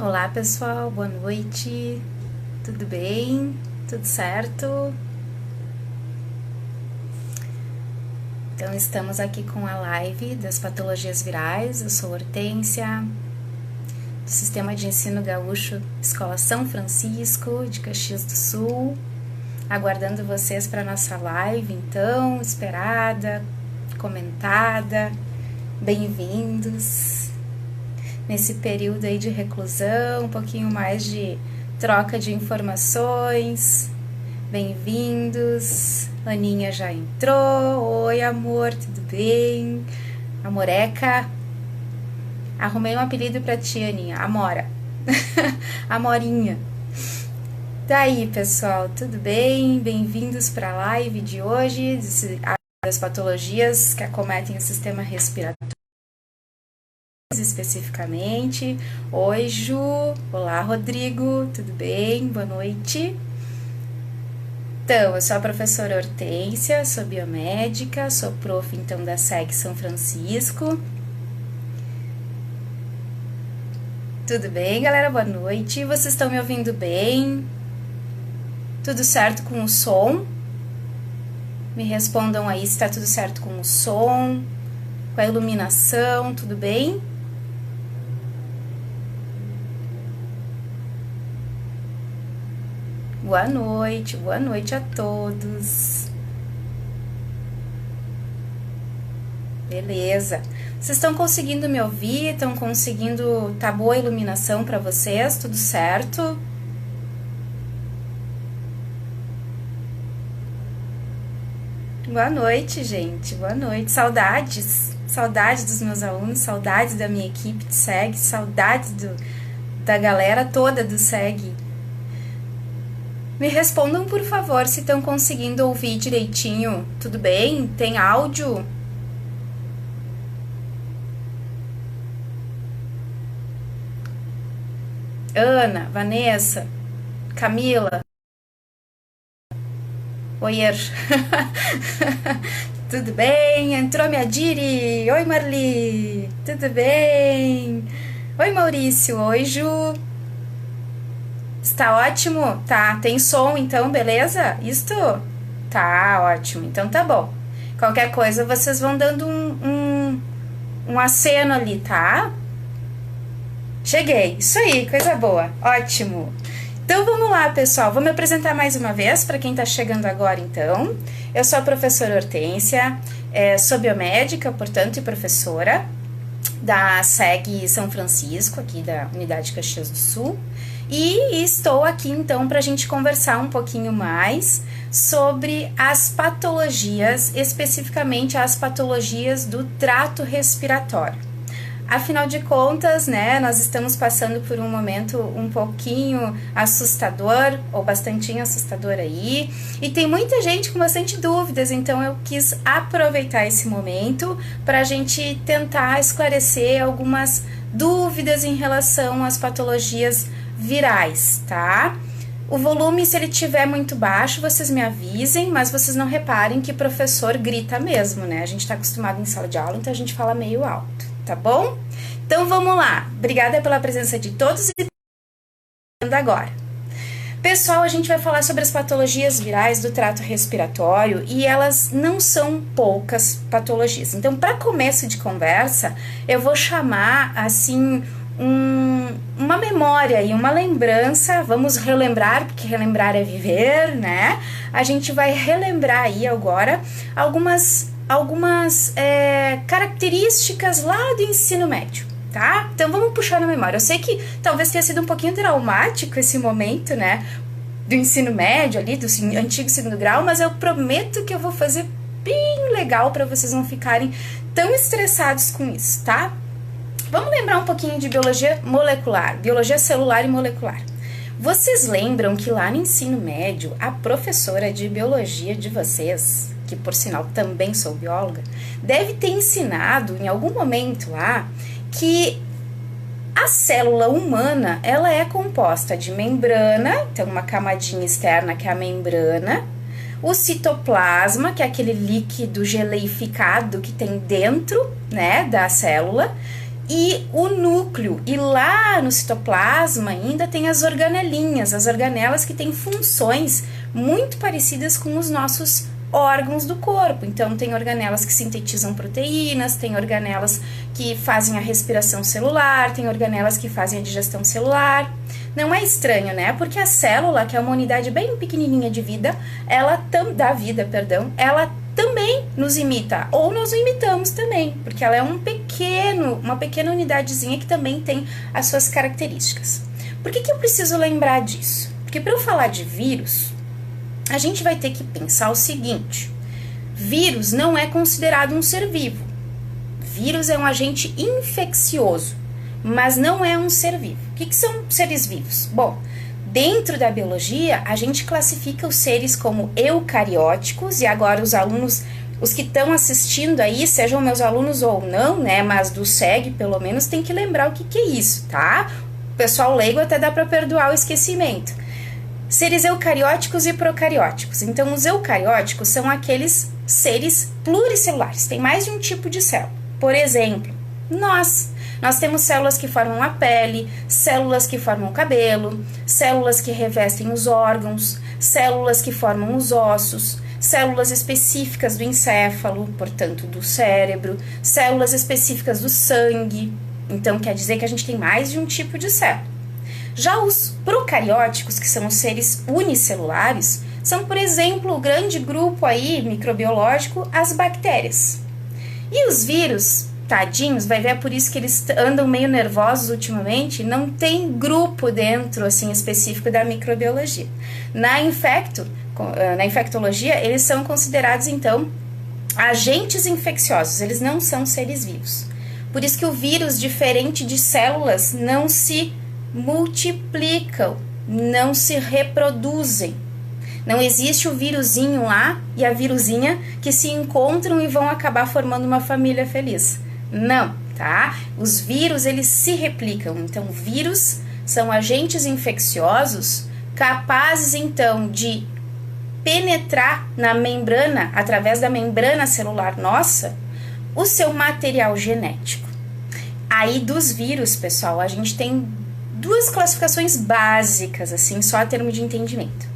Olá pessoal, boa noite, tudo bem? Tudo certo? Então estamos aqui com a live das patologias virais. Eu sou Hortência, do Sistema de Ensino Gaúcho Escola São Francisco, de Caxias do Sul, aguardando vocês para nossa live, então, esperada, comentada. Bem-vindos nesse período aí de reclusão, um pouquinho mais de troca de informações. Bem-vindos. Aninha já entrou. Oi, amor, tudo bem? Amoreca. Arrumei um apelido pra ti, Aninha. Amora. Amorinha. Daí, pessoal, tudo bem? Bem-vindos para a live de hoje das patologias que acometem o sistema respiratório. Especificamente. Oi, Ju. Olá, Rodrigo. Tudo bem? Boa noite. Então, eu sou a professora Hortência, sou biomédica, sou prof, então, da SEG São Francisco. Tudo bem, galera? Boa noite. Vocês estão me ouvindo bem? Tudo certo com o som? Me respondam aí se está tudo certo com o som, com a iluminação, tudo bem? Boa noite a todos. Beleza. Vocês estão conseguindo me ouvir? Estão conseguindo... Tá boa a iluminação para vocês? Tudo certo? Boa noite, gente. Boa noite. Saudades. Saudades dos meus alunos, saudades da minha equipe de SEG, saudades da galera toda do SEG. Me respondam, por favor, se estão conseguindo ouvir direitinho. Tudo bem? Tem áudio? Ana, Vanessa, Camila. Oier. Tudo bem? Entrou minha Diri. Oi, Marli. Tudo bem? Oi, Maurício. Oi, Ju. Está ótimo? Tá, tem som então, beleza? Isto? Tá, ótimo. Então tá bom. Qualquer coisa vocês vão dando um aceno ali, tá? Cheguei. Isso aí, coisa boa. Ótimo. Então vamos lá, pessoal. Vou me apresentar mais uma vez para quem está chegando agora, então. Eu sou a professora Hortência, sou biomédica, portanto, e professora da SEG São Francisco, aqui da Unidade Caxias do Sul. E estou aqui, então, para a gente conversar um pouquinho mais sobre as patologias, especificamente as patologias do trato respiratório. Afinal de contas, né, nós estamos passando por um momento um pouquinho assustador, ou bastantinho assustador aí, e tem muita gente com bastante dúvidas, então eu quis aproveitar esse momento para a gente tentar esclarecer algumas dúvidas em relação às patologias virais, tá? O volume, se ele estiver muito baixo, vocês me avisem, mas vocês não reparem que professor grita mesmo, né? A gente tá acostumado em sala de aula, então a gente fala meio alto, tá bom? Então vamos lá. Obrigada pela presença de todos e agora. Pessoal, a gente vai falar sobre as patologias virais do trato respiratório e elas não são poucas patologias. Então, para começo de conversa, eu vou chamar assim uma memória e uma lembrança, vamos relembrar, porque relembrar é viver, né? A gente vai relembrar aí agora algumas características lá do ensino médio, tá? Então vamos puxar na memória. Eu sei que talvez tenha sido um pouquinho traumático esse momento, né? Do ensino médio ali, do antigo segundo grau, mas eu prometo que eu vou fazer bem legal para vocês não ficarem tão estressados com isso, tá? Vamos lembrar um pouquinho de biologia molecular, biologia celular e molecular. Vocês lembram que lá no ensino médio, a professora de biologia de vocês, que por sinal também sou bióloga, deve ter ensinado em algum momento lá que a célula humana, ela é composta de membrana, então uma camadinha externa que é a membrana, o citoplasma, que é aquele líquido geleificado que tem dentro, né, da célula, e o núcleo. E lá no citoplasma ainda tem as organelinhas, as organelas que têm funções muito parecidas com os nossos órgãos do corpo. Então, tem organelas que sintetizam proteínas, tem organelas que fazem a respiração celular, tem organelas que fazem a digestão celular. Não é estranho, né? Porque a célula, que é uma unidade bem pequenininha de vida, ela também nos imita, ou nós o imitamos também, porque ela é uma pequena unidadezinha que também tem as suas características. Por que eu preciso lembrar disso? Porque para eu falar de vírus, a gente vai ter que pensar o seguinte: vírus não é considerado um ser vivo. Vírus é um agente infeccioso, mas não é um ser vivo. O que são seres vivos? Bom, dentro da biologia, a gente classifica os seres como eucarióticos, e agora os alunos, os que estão assistindo aí, sejam meus alunos ou não, né, mas do SEG pelo menos, tem que lembrar o que é isso, tá? O pessoal leigo até dá para perdoar o esquecimento. Seres eucarióticos e procarióticos. Então, os eucarióticos são aqueles seres pluricelulares, tem mais de um tipo de célula. Por exemplo, nós temos células que formam a pele, células que formam o cabelo, células que revestem os órgãos, células que formam os ossos, células específicas do encéfalo, portanto do cérebro, células específicas do sangue. Então quer dizer que a gente tem mais de um tipo de célula. Já os procarióticos, que são os seres unicelulares, são, por exemplo, o grande grupo aí microbiológico, as bactérias. E os vírus, tadinhos, vai ver, é por isso que eles andam meio nervosos ultimamente, não tem grupo dentro, assim, específico da microbiologia. Na infectologia, eles são considerados, então, agentes infecciosos, eles não são seres vivos. Por isso que o vírus, diferente de células, não se multiplicam, não se reproduzem. Não existe o vírusinho lá e a viruzinha que se encontram e vão acabar formando uma família feliz. Não, tá? Os vírus, eles se replicam. Então, vírus são agentes infecciosos capazes, então, de penetrar na membrana, através da membrana celular nossa, o seu material genético. Aí, dos vírus, pessoal, a gente tem duas classificações básicas, assim, só a termo de entendimento.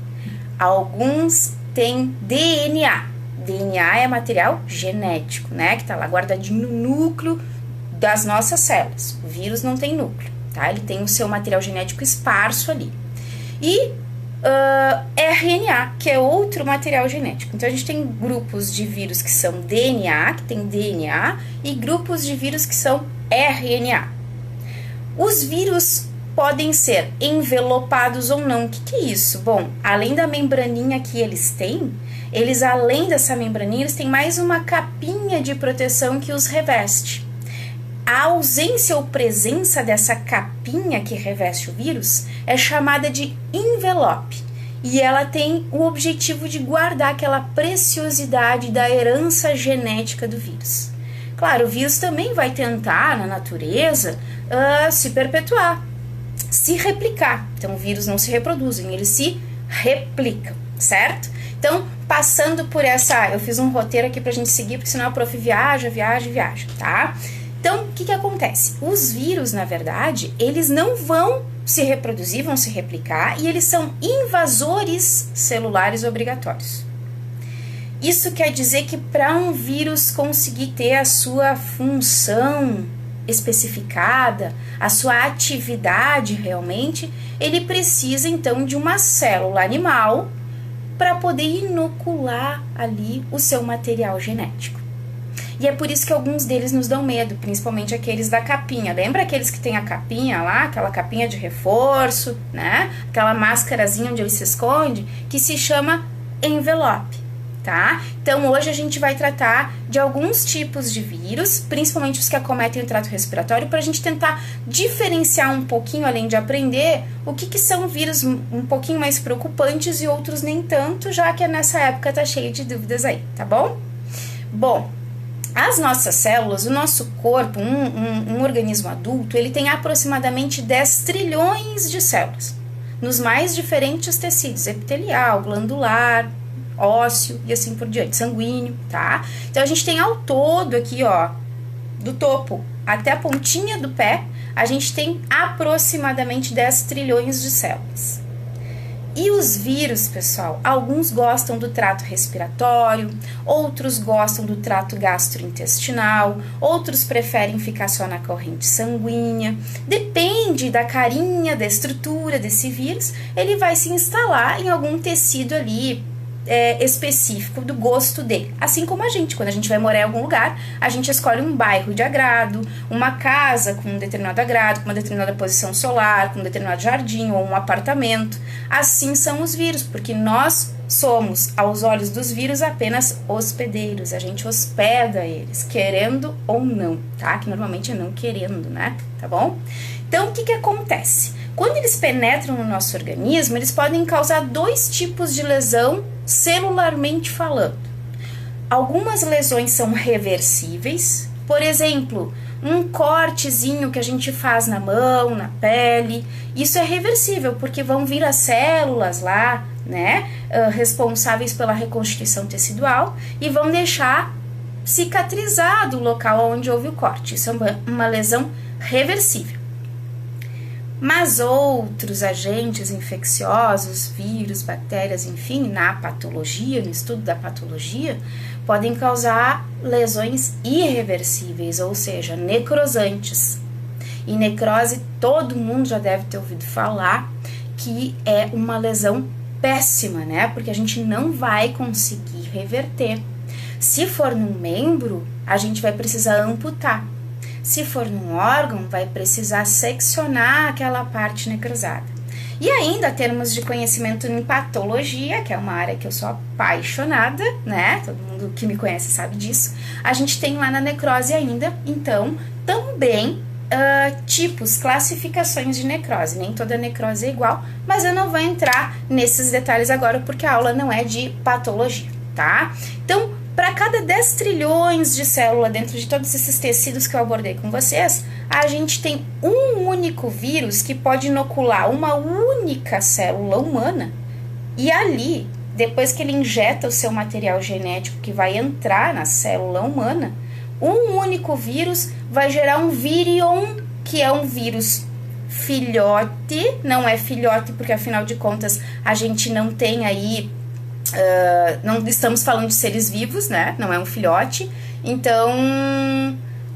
Alguns têm DNA. DNA é material genético, né? Que tá lá guardadinho no núcleo das nossas células. O vírus não tem núcleo, tá? Ele tem o seu material genético esparso ali. E RNA, que é outro material genético. Então, a gente tem grupos de vírus que são DNA, que tem DNA, e grupos de vírus que são RNA. Os vírus podem ser envelopados ou não. O que é isso? Bom, além da membraninha que eles têm, além dessa membraninha, eles têm mais uma capinha de proteção que os reveste. A ausência ou presença dessa capinha que reveste o vírus é chamada de envelope. E ela tem o objetivo de guardar aquela preciosidade da herança genética do vírus. Claro, o vírus também vai tentar, na natureza, se perpetuar, se replicar. Então, o vírus não se reproduzem, eles se replicam, certo? Então, passando por essa... Eu fiz um roteiro aqui pra gente seguir, porque senão a prof viaja, tá? Então, o que acontece? Os vírus, na verdade, eles não vão se reproduzir, vão se replicar, e eles são invasores celulares obrigatórios. Isso quer dizer que para um vírus conseguir ter a sua função especificada, a sua atividade realmente, ele precisa então de uma célula animal para poder inocular ali o seu material genético. E é por isso que alguns deles nos dão medo, principalmente aqueles da capinha. Lembra aqueles que tem a capinha lá, aquela capinha de reforço, né? Aquela máscarazinha onde ele se esconde, que se chama envelope, tá? Então, hoje a gente vai tratar de alguns tipos de vírus, principalmente os que acometem o trato respiratório, para a gente tentar diferenciar um pouquinho, além de aprender, o que são vírus um pouquinho mais preocupantes e outros nem tanto, já que nessa época tá cheio de dúvidas aí, tá bom? Bom, as nossas células, o nosso corpo, um organismo adulto, ele tem aproximadamente 10 trilhões de células, nos mais diferentes tecidos, epitelial, glandular, ósseo e assim por diante, sanguíneo, tá? Então, a gente tem ao todo aqui, ó, do topo até a pontinha do pé, a gente tem aproximadamente 10 trilhões de células. E os vírus, pessoal, alguns gostam do trato respiratório, outros gostam do trato gastrointestinal, outros preferem ficar só na corrente sanguínea. Depende da carinha, da estrutura desse vírus, ele vai se instalar em algum tecido ali específico do gosto dele. Assim como a gente, quando a gente vai morar em algum lugar, a gente escolhe um bairro de agrado, uma casa com um determinado agrado, com uma determinada posição solar, com um determinado jardim ou um apartamento. Assim são os vírus, porque nós somos, aos olhos dos vírus, apenas hospedeiros. A gente hospeda eles, querendo ou não, tá? Que normalmente é não querendo, né? Tá bom? Então, o que acontece? Quando eles penetram no nosso organismo, eles podem causar 2 tipos de lesão celularmente falando. Algumas lesões são reversíveis, por exemplo, um cortezinho que a gente faz na mão, na pele, isso é reversível, porque vão vir as células lá, né, responsáveis pela reconstituição tecidual e vão deixar cicatrizado o local onde houve o corte. Isso é uma lesão reversível. Mas outros agentes infecciosos, vírus, bactérias, enfim, na patologia, no estudo da patologia, podem causar lesões irreversíveis, ou seja, necrosantes. E necrose, todo mundo já deve ter ouvido falar que é uma lesão péssima, né? Porque a gente não vai conseguir reverter. Se for num membro, a gente vai precisar amputar. Se for num órgão, vai precisar seccionar aquela parte necrosada. E ainda, termos de conhecimento em patologia, que é uma área que eu sou apaixonada, né? Todo mundo que me conhece sabe disso. A gente tem lá na necrose ainda, então, também tipos, classificações de necrose. Nem toda necrose é igual, mas eu não vou entrar nesses detalhes agora, porque a aula não é de patologia, tá? Então, para cada 10 trilhões de células dentro de todos esses tecidos que eu abordei com vocês, a gente tem um único vírus que pode inocular uma única célula humana e ali, depois que ele injeta o seu material genético que vai entrar na célula humana, um único vírus vai gerar um virion, que é um vírus filhote, não é filhote porque afinal de contas a gente não tem aí não estamos falando de seres vivos, né? Não é um filhote. Então,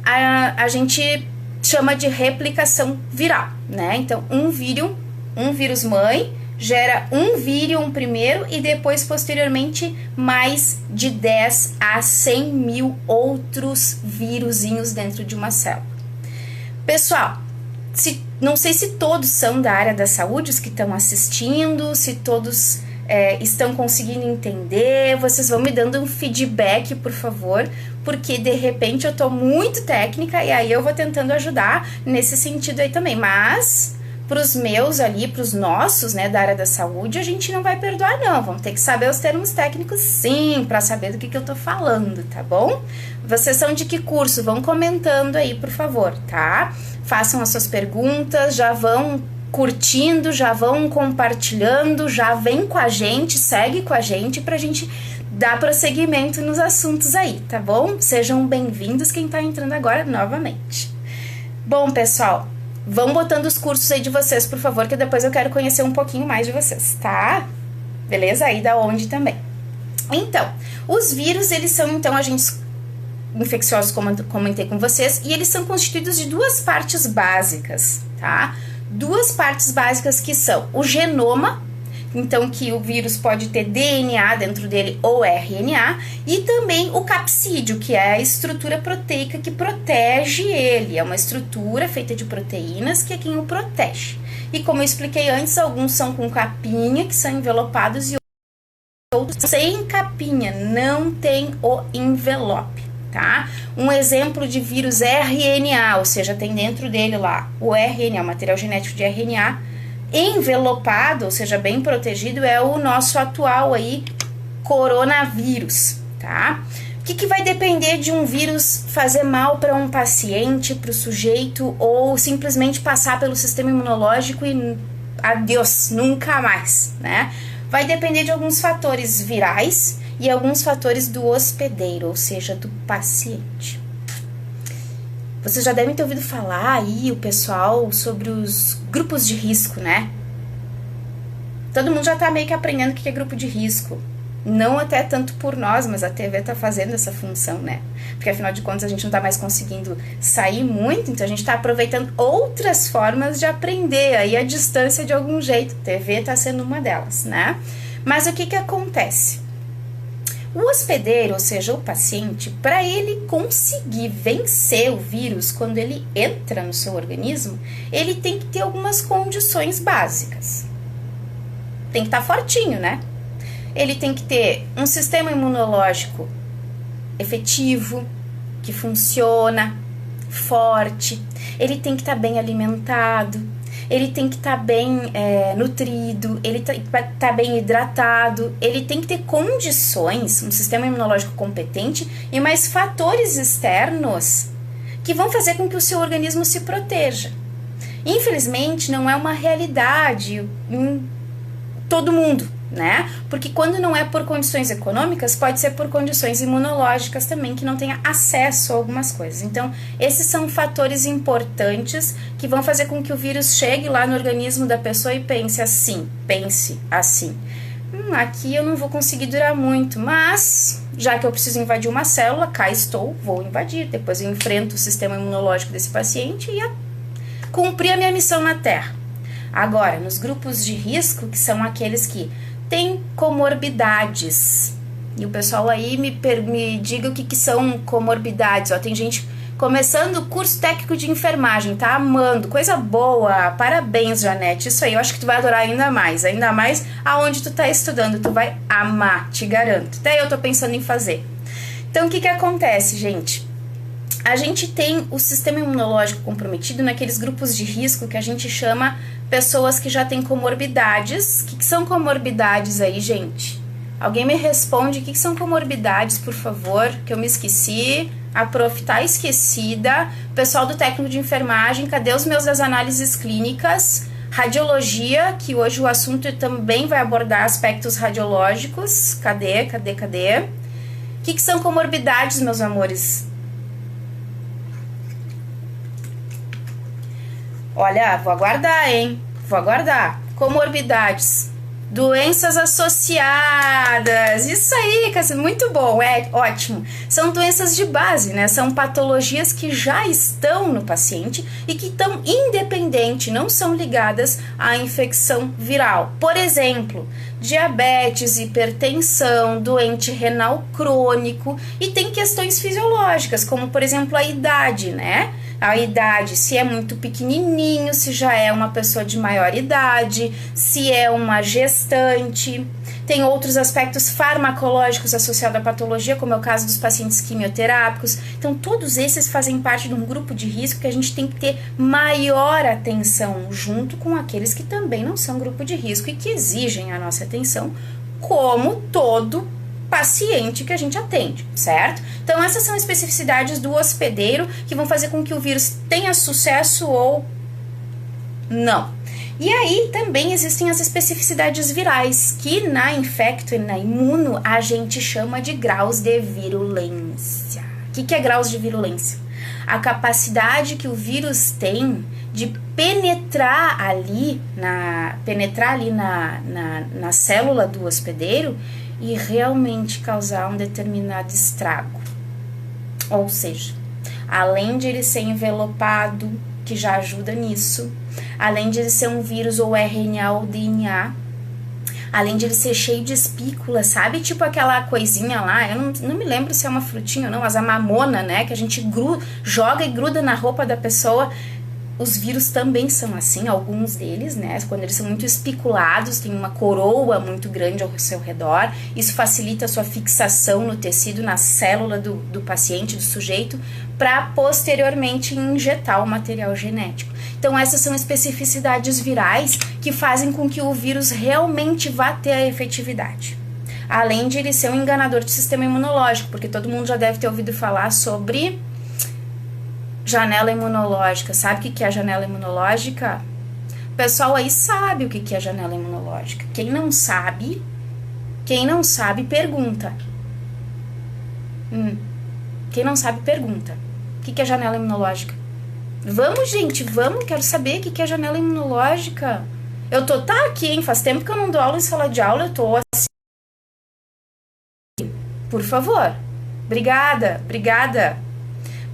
a gente chama de replicação viral, né? Então, um vírus mãe, gera um virion primeiro e depois, posteriormente, mais de 10 a 100 mil outros vírusinhos dentro de uma célula. Pessoal, não sei se todos são da área da saúde, os que estão assistindo, se todos estão conseguindo entender, vocês vão me dando um feedback, por favor, porque de repente eu tô muito técnica e aí eu vou tentando ajudar nesse sentido aí também, mas pros meus ali, pros nossos, né, da área da saúde, a gente não vai perdoar não, vamos ter que saber os termos técnicos sim, para saber do que eu tô falando, tá bom? Vocês são de que curso? Vão comentando aí, por favor, tá? Façam as suas perguntas, já vão curtindo, já vão compartilhando, já vem com a gente, segue com a gente pra gente dar prosseguimento nos assuntos aí, tá bom? Sejam bem-vindos quem tá entrando agora novamente. Bom, pessoal, vão botando os cursos aí de vocês, por favor, que depois eu quero conhecer um pouquinho mais de vocês, tá? Beleza? Aí da onde também. Então, os vírus, eles são, então, agentes infecciosos, como eu comentei com vocês, e eles são constituídos de 2 partes básicas, tá? 2 partes básicas que são o genoma, então que o vírus pode ter DNA dentro dele ou RNA, e também o capsídeo, que é a estrutura proteica que protege ele, é uma estrutura feita de proteínas que é quem o protege. E como eu expliquei antes, alguns são com capinha, que são envelopados, e outros sem capinha, não tem o envelope. Tá? Um exemplo de vírus RNA, ou seja, tem dentro dele lá o RNA, o material genético de RNA, envelopado, ou seja, bem protegido, é o nosso atual aí coronavírus, tá? O que vai depender de um vírus fazer mal para um paciente, para o sujeito, ou simplesmente passar pelo sistema imunológico e adeus, nunca mais, né? Vai depender de alguns fatores virais e alguns fatores do hospedeiro, ou seja, do paciente. Vocês já devem ter ouvido falar aí, o pessoal, sobre os grupos de risco, né? Todo mundo já tá meio que aprendendo o que é grupo de risco. Não até tanto por nós, mas a TV tá fazendo essa função, né? Porque afinal de contas a gente não tá mais conseguindo sair muito, então a gente tá aproveitando outras formas de aprender aí à distância de algum jeito. A TV tá sendo uma delas, né? Mas o que que acontece? O hospedeiro, ou seja, o paciente, para ele conseguir vencer o vírus quando ele entra no seu organismo, ele tem que ter algumas condições básicas. Tem que estar fortinho, né? Ele tem que ter um sistema imunológico efetivo, que funciona, forte. Ele tem que estar bem alimentado. Ele tem que estar bem nutrido. Ele tem que estar bem hidratado. Ele tem que ter condições, um sistema imunológico competente e mais fatores externos que vão fazer com que o seu organismo se proteja. Infelizmente, não é uma realidade em todo mundo, né? Porque quando não é por condições econômicas, pode ser por condições imunológicas também, que não tenha acesso a algumas coisas. Então, esses são fatores importantes que vão fazer com que o vírus chegue lá no organismo da pessoa e pense assim. Aqui eu não vou conseguir durar muito, mas já que eu preciso invadir uma célula, cá estou, vou invadir. Depois eu enfrento o sistema imunológico desse paciente e cumprir a minha missão na Terra. Agora, nos grupos de risco, que são aqueles que têm comorbidades, e o pessoal aí me diga o que são comorbidades. Ó, tem gente começando o curso técnico de enfermagem, tá amando, coisa boa, parabéns, Janete, isso aí, eu acho que tu vai adorar ainda mais aonde tu tá estudando, tu vai amar, te garanto, até eu tô pensando em fazer. Então, o que acontece, gente? A gente tem o sistema imunológico comprometido naqueles grupos de risco que a gente chama pessoas que já têm comorbidades. O que são comorbidades aí, gente? Alguém me responde o que são comorbidades, por favor, que eu me esqueci. A prof tá esquecida. Pessoal do técnico de enfermagem, cadê os meus das análises clínicas? Radiologia, que hoje o assunto também vai abordar aspectos radiológicos. Cadê? O que são comorbidades, meus amores? Olha, vou aguardar, hein? Comorbidades. Doenças associadas. Isso aí, Cassio, muito bom, ótimo. São doenças de base, né? São patologias que já estão no paciente e que estão independentes, não são ligadas à infecção viral. Por exemplo, diabetes, hipertensão, doente renal crônico, e tem questões fisiológicas, como por exemplo a idade, né? A idade, se é muito pequenininho, se já é uma pessoa de maior idade, se é uma gestante. Tem outros aspectos farmacológicos associados à patologia, como é o caso dos pacientes quimioterápicos. Então, todos esses fazem parte de um grupo de risco que a gente tem que ter maior atenção, junto com aqueles que também não são grupo de risco e que exigem a nossa atenção, como todo paciente que a gente atende, certo? Então, essas são especificidades do hospedeiro que vão fazer com que o vírus tenha sucesso ou não. E aí também existem as especificidades virais, que na infecto e na imuno a gente chama de graus de virulência. O que é graus de virulência? A capacidade que o vírus tem de penetrar ali na célula do hospedeiro e realmente causar um determinado estrago. Ou seja, além de ele ser envelopado, que já ajuda nisso, além de ele ser um vírus ou RNA ou DNA, além de ele ser cheio de espículas, sabe? Tipo aquela coisinha lá, eu não me lembro se é uma frutinha ou não, mas a mamona, né? Que a gente joga e gruda na roupa da pessoa. Os vírus também são assim, alguns deles, né? Quando eles são muito espiculados, tem uma coroa muito grande ao seu redor, isso facilita a sua fixação no tecido, na célula do paciente, do sujeito, para posteriormente injetar o material genético. Então, essas são especificidades virais que fazem com que o vírus realmente vá ter a efetividade. Além de ele ser um enganador do sistema imunológico, porque todo mundo já deve ter ouvido falar sobre janela imunológica. Sabe o que é a janela imunológica? O pessoal aí sabe o que é a janela imunológica. Quem não sabe, pergunta. Quem não sabe, pergunta. O que é janela imunológica? Vamos, gente, vamos, quero saber o que é janela imunológica. Tá aqui, hein? Faz tempo que eu não dou aula em sala de aula, eu tô assim. Por favor. Obrigada.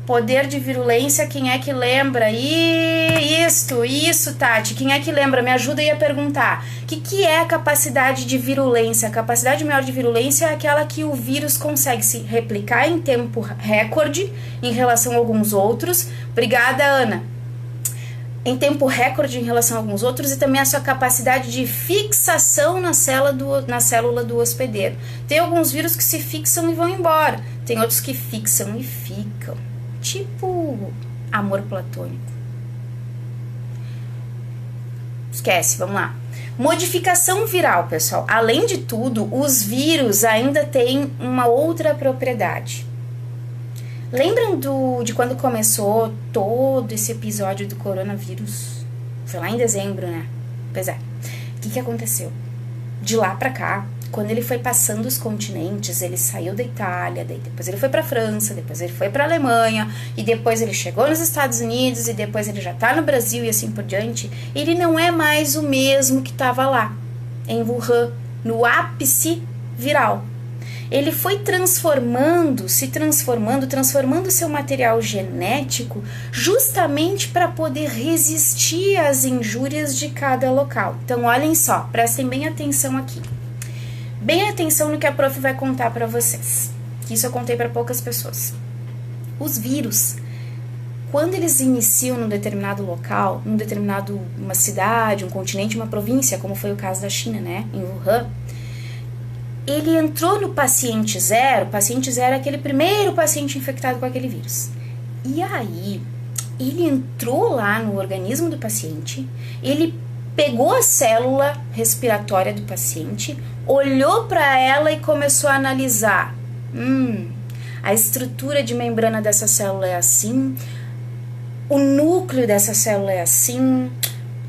Poder de virulência, quem é que lembra? Isso, Tati. Quem é que lembra? Me ajuda aí a perguntar. O que é a capacidade de virulência? A capacidade maior de virulência é aquela que o vírus consegue se replicar em tempo recorde em relação a alguns outros. Obrigada, Ana. Em tempo recorde em relação a alguns outros, e também a sua capacidade de fixação na célula do hospedeiro. Tem alguns vírus que se fixam e vão embora. Tem outros que fixam e ficam. Tipo amor platônico. Esquece, vamos lá. Modificação viral, pessoal. Além de tudo, os vírus ainda têm uma outra propriedade. Lembram de quando começou todo esse episódio do coronavírus? Foi lá em dezembro, né? Pois é. O que aconteceu? De lá pra cá, quando ele foi passando os continentes, ele saiu da Itália, daí depois ele foi pra França, depois ele foi pra Alemanha, e depois ele chegou nos Estados Unidos, e depois ele já tá no Brasil e assim por diante. Ele não é mais o mesmo que tava lá, em Wuhan, no ápice viral. Ele foi transformando seu material genético justamente para poder resistir às injúrias de cada local. Então, olhem só, prestem bem atenção aqui. Bem atenção no que a prof vai contar para vocês. Isso eu contei para poucas pessoas. Os vírus, quando eles iniciam num determinado local, uma cidade, um continente, uma província, como foi o caso da China, né, em Wuhan, ele entrou no paciente zero. O paciente zero é aquele primeiro paciente infectado com aquele vírus. E aí, ele entrou lá no organismo do paciente, ele pegou a célula respiratória do paciente, olhou para ela e começou a analisar. A estrutura de membrana dessa célula é assim, o núcleo dessa célula é assim,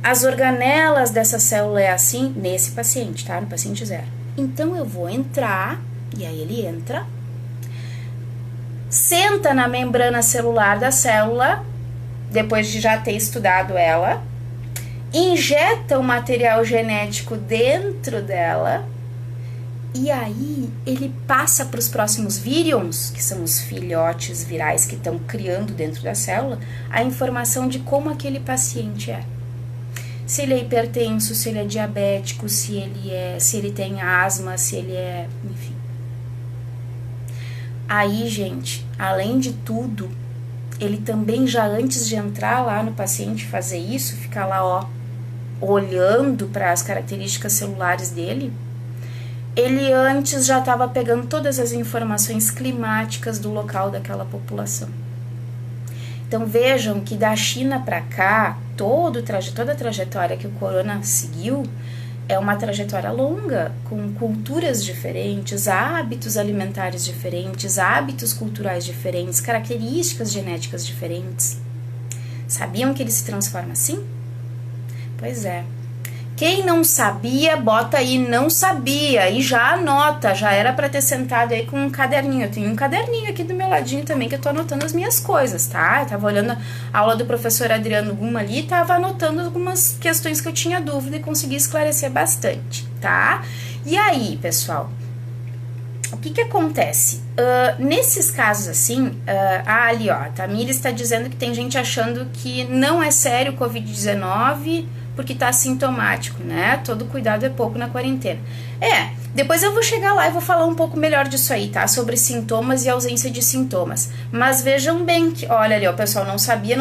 as organelas dessa célula é assim, nesse paciente, tá? No paciente zero. Então, eu vou entrar, e aí ele entra, senta na membrana celular da célula, depois de já ter estudado ela, injeta o material genético dentro dela, e aí ele passa para os próximos virions, que são os filhotes virais que estão criando dentro da célula, a informação de como aquele paciente é. Se ele é hipertenso, se ele é diabético, se ele tem asma, se ele é, enfim. Aí, gente, além de tudo, ele também já antes de entrar lá no paciente fazer isso, ficar lá, ó, olhando para as características celulares dele, ele antes já estava pegando todas as informações climáticas do local daquela população. Então vejam que da China para cá, toda a trajetória que o corona seguiu é uma trajetória longa, com culturas diferentes, hábitos alimentares diferentes, hábitos culturais diferentes, características genéticas diferentes. Sabiam que ele se transforma assim? Pois é. Quem não sabia, bota aí não sabia e já anota, já era para ter sentado aí com um caderninho. Eu tenho um caderninho aqui do meu ladinho também que eu tô anotando as minhas coisas, tá? Eu tava olhando a aula do professor Adriano Guma ali e tava anotando algumas questões que eu tinha dúvida e consegui esclarecer bastante, tá? E aí, pessoal, o que acontece? Nesses casos assim, ali ó, a Tamires está dizendo que tem gente achando que não é sério o Covid-19 porque tá sintomático, né? Todo cuidado é pouco na quarentena. Depois eu vou chegar lá e vou falar um pouco melhor disso aí, tá? Sobre sintomas e ausência de sintomas. Mas vejam bem que, olha ali, ó, o pessoal não sabia.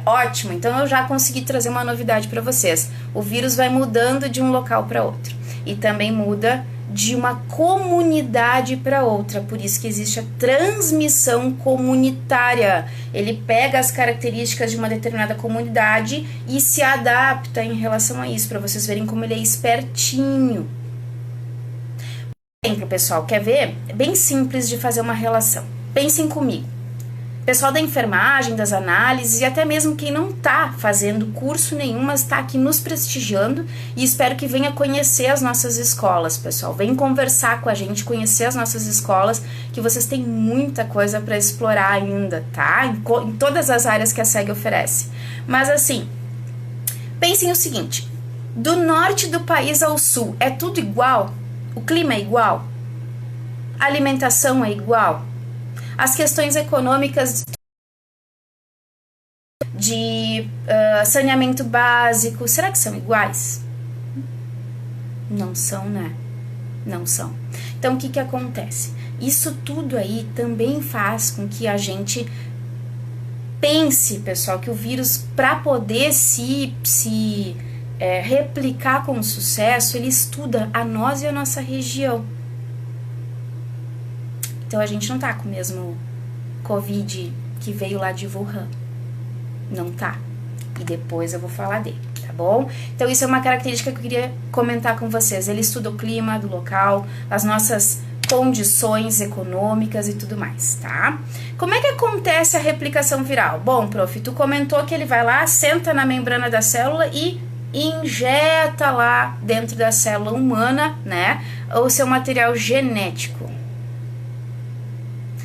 Ótimo, então eu já consegui trazer uma novidade para vocês. O vírus vai mudando de um local para outro. E também muda de uma comunidade para outra, por isso que existe a transmissão comunitária. Ele pega as características de uma determinada comunidade e se adapta em relação a isso, para vocês verem como ele é espertinho. Por exemplo, pessoal, quer ver? É bem simples de fazer uma relação. Pensem comigo. pessoal da enfermagem, das análises e até mesmo quem não está fazendo curso nenhum, mas está aqui nos prestigiando, e espero que venha conhecer as nossas escolas, pessoal. Vem conversar com a gente, conhecer as nossas escolas, que vocês têm muita coisa para explorar ainda, tá? Em todas as áreas que a SEG oferece. Mas assim, pensem o seguinte, do norte do país ao sul, é tudo igual? O clima é igual? A alimentação é igual? As questões econômicas de saneamento básico, será que são iguais? Não são, né? Não são. Então, o que que acontece? Isso tudo aí também faz com que a gente pense, pessoal, que o vírus, para poder se replicar com sucesso, ele estuda a nós e a nossa região. Então, a gente não tá com o mesmo Covid que veio lá de Wuhan. Não tá. E depois eu vou falar dele, tá bom? Então, isso é uma característica que eu queria comentar com vocês. Ele estuda o clima do local, as nossas condições econômicas e tudo mais, tá? Como é que acontece a replicação viral? Bom, prof, tu comentou que ele vai lá, senta na membrana da célula e injeta lá dentro da célula humana, né, o seu material genético.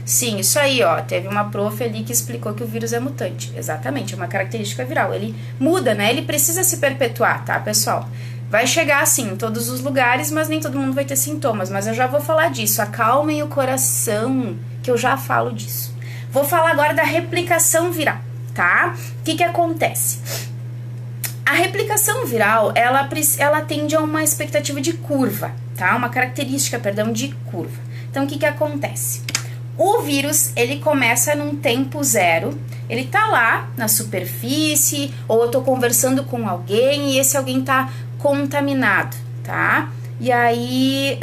Sim, isso aí, ó, teve uma prof ali que explicou que o vírus é mutante. Exatamente, é uma característica viral. Ele muda, né? Ele precisa se perpetuar, tá, pessoal? Vai chegar, assim, em todos os lugares, mas nem todo mundo vai ter sintomas. Mas eu já vou falar disso. Acalmem o coração, que eu já falo disso. Vou falar agora da replicação viral, tá? O que que acontece? A replicação viral, ela tende a uma expectativa de curva, tá? Uma característica, perdão, de curva. Então, o que que acontece? O vírus, ele começa num tempo zero, ele tá lá na superfície, ou eu tô conversando com alguém e esse alguém tá contaminado, tá? E aí,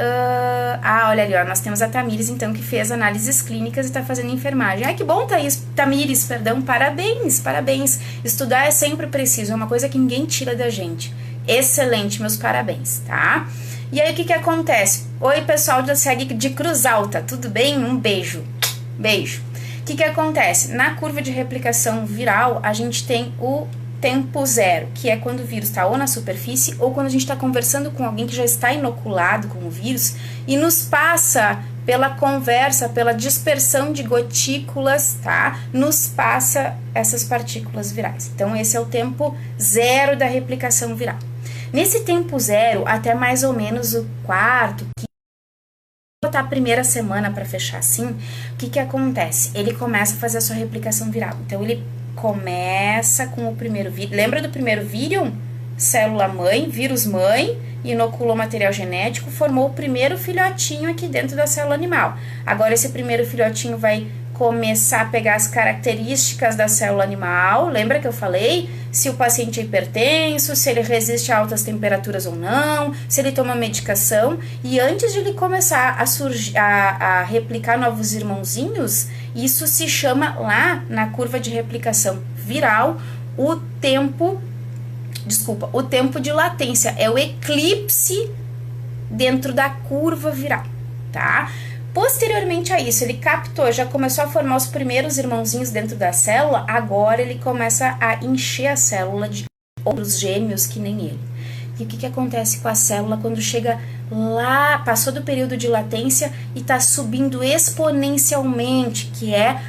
olha ali, ó, nós temos a Tamires, então, que fez análises clínicas e tá fazendo enfermagem. Ai, que bom, Tamires, perdão, parabéns, parabéns. Estudar é sempre preciso, é uma coisa que ninguém tira da gente. Excelente, meus parabéns, tá? E aí, o que que acontece? Oi, pessoal da SEG de Cruz Alta, tudo bem? Um beijo. Beijo. O que que acontece? Na curva de replicação viral, a gente tem o tempo zero, que é quando o vírus está ou na superfície, ou quando a gente está conversando com alguém que já está inoculado com o vírus e nos passa pela conversa, pela dispersão de gotículas, tá? Nos passa essas partículas virais. Então, esse é o tempo zero da replicação viral. Nesse tempo zero, até mais ou menos o quarto, botar a primeira semana para fechar assim, o que que acontece? Ele começa a fazer a sua replicação viral. Então, ele começa com o primeiro vírus. Lembra do primeiro vírus? Célula mãe, vírus mãe, inoculou material genético, formou o primeiro filhotinho aqui dentro da célula animal. Agora, esse primeiro filhotinho vai começar a pegar as características da célula animal. Lembra que eu falei? Se o paciente é hipertenso, se ele resiste a altas temperaturas ou não, se ele toma medicação. E antes de ele começar a replicar novos irmãozinhos, isso se chama lá na curva de replicação viral o tempo de latência. É o eclipse dentro da curva viral, tá? Posteriormente a isso, ele captou, já começou a formar os primeiros irmãozinhos dentro da célula, agora ele começa a encher a célula de outros gêmeos que nem ele. E o que que acontece com a célula quando chega lá, passou do período de latência e está subindo exponencialmente, que é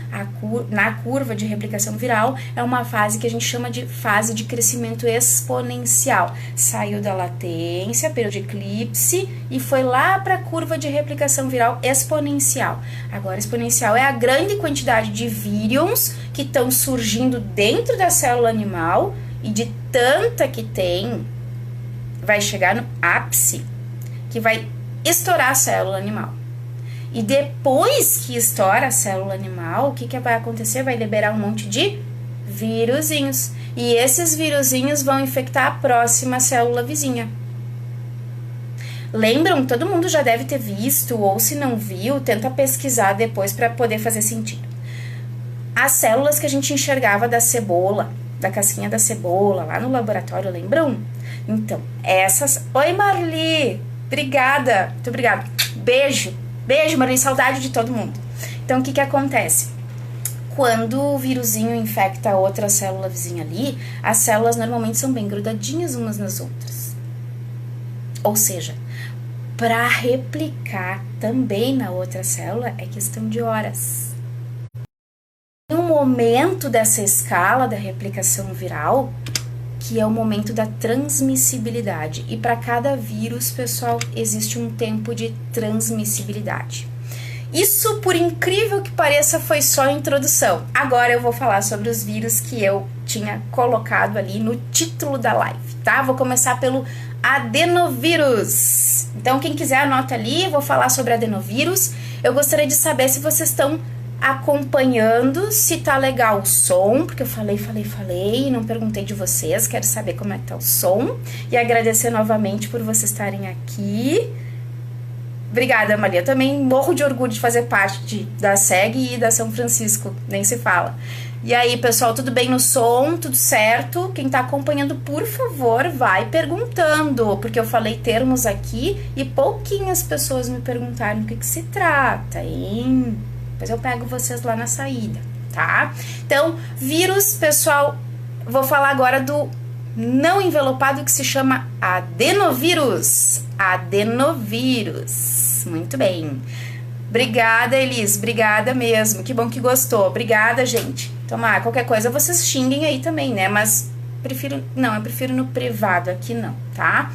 na curva de replicação viral, é uma fase que a gente chama de fase de crescimento exponencial. Saiu da latência, período de eclipse, e foi lá para a curva de replicação viral exponencial. Agora, exponencial é a grande quantidade de vírions que estão surgindo dentro da célula animal, e de tanta que tem, vai chegar no ápice, que vai estourar a célula animal. E depois que estoura a célula animal, o que que vai acontecer? Vai liberar um monte de vírusinhos. E esses vírusinhos vão infectar a próxima célula vizinha. Lembram? Todo mundo já deve ter visto, ou se não viu, tenta pesquisar depois para poder fazer sentido. As células que a gente enxergava da cebola, da casquinha da cebola, lá no laboratório, lembram? Então, essas... Oi, Marli! Obrigada! Muito obrigada! Beijo! Beijo, Marli! Saudade de todo mundo! Então, o que que acontece? quando o vírusinho infecta outra célula vizinha ali, as células normalmente são bem grudadinhas umas nas outras. Ou seja, para replicar também na outra célula é questão de horas. Tem um momento dessa escala da replicação viral que é o momento da transmissibilidade. E para cada vírus, pessoal, existe um tempo de transmissibilidade. Isso, por incrível que pareça, foi só a introdução. Agora eu vou falar sobre os vírus que eu tinha colocado ali no título da live, tá? Vou começar pelo adenovírus. Então, quem quiser anota ali, eu vou falar sobre adenovírus. Eu gostaria de saber se vocês estão acompanhando, se tá legal o som, porque eu falei e não perguntei de vocês, quero saber como é que tá o som, e agradecer novamente por vocês estarem aqui. Obrigada, Maria, eu também morro de orgulho de fazer parte da SEG e da São Francisco, nem se fala. E aí, pessoal, tudo bem no som? Tudo certo? Quem tá acompanhando, por favor, vai perguntando, porque eu falei termos aqui e pouquinhas pessoas me perguntaram do que se trata, hein? Depois eu pego vocês lá na saída, tá? Então, vírus, pessoal, vou falar agora do não envelopado que se chama adenovírus. Adenovírus. Muito bem. Obrigada, Elis. Obrigada mesmo. Que bom que gostou. Obrigada, gente. Tomar qualquer coisa vocês xinguem aí também, né? Mas eu prefiro no privado, aqui não, tá?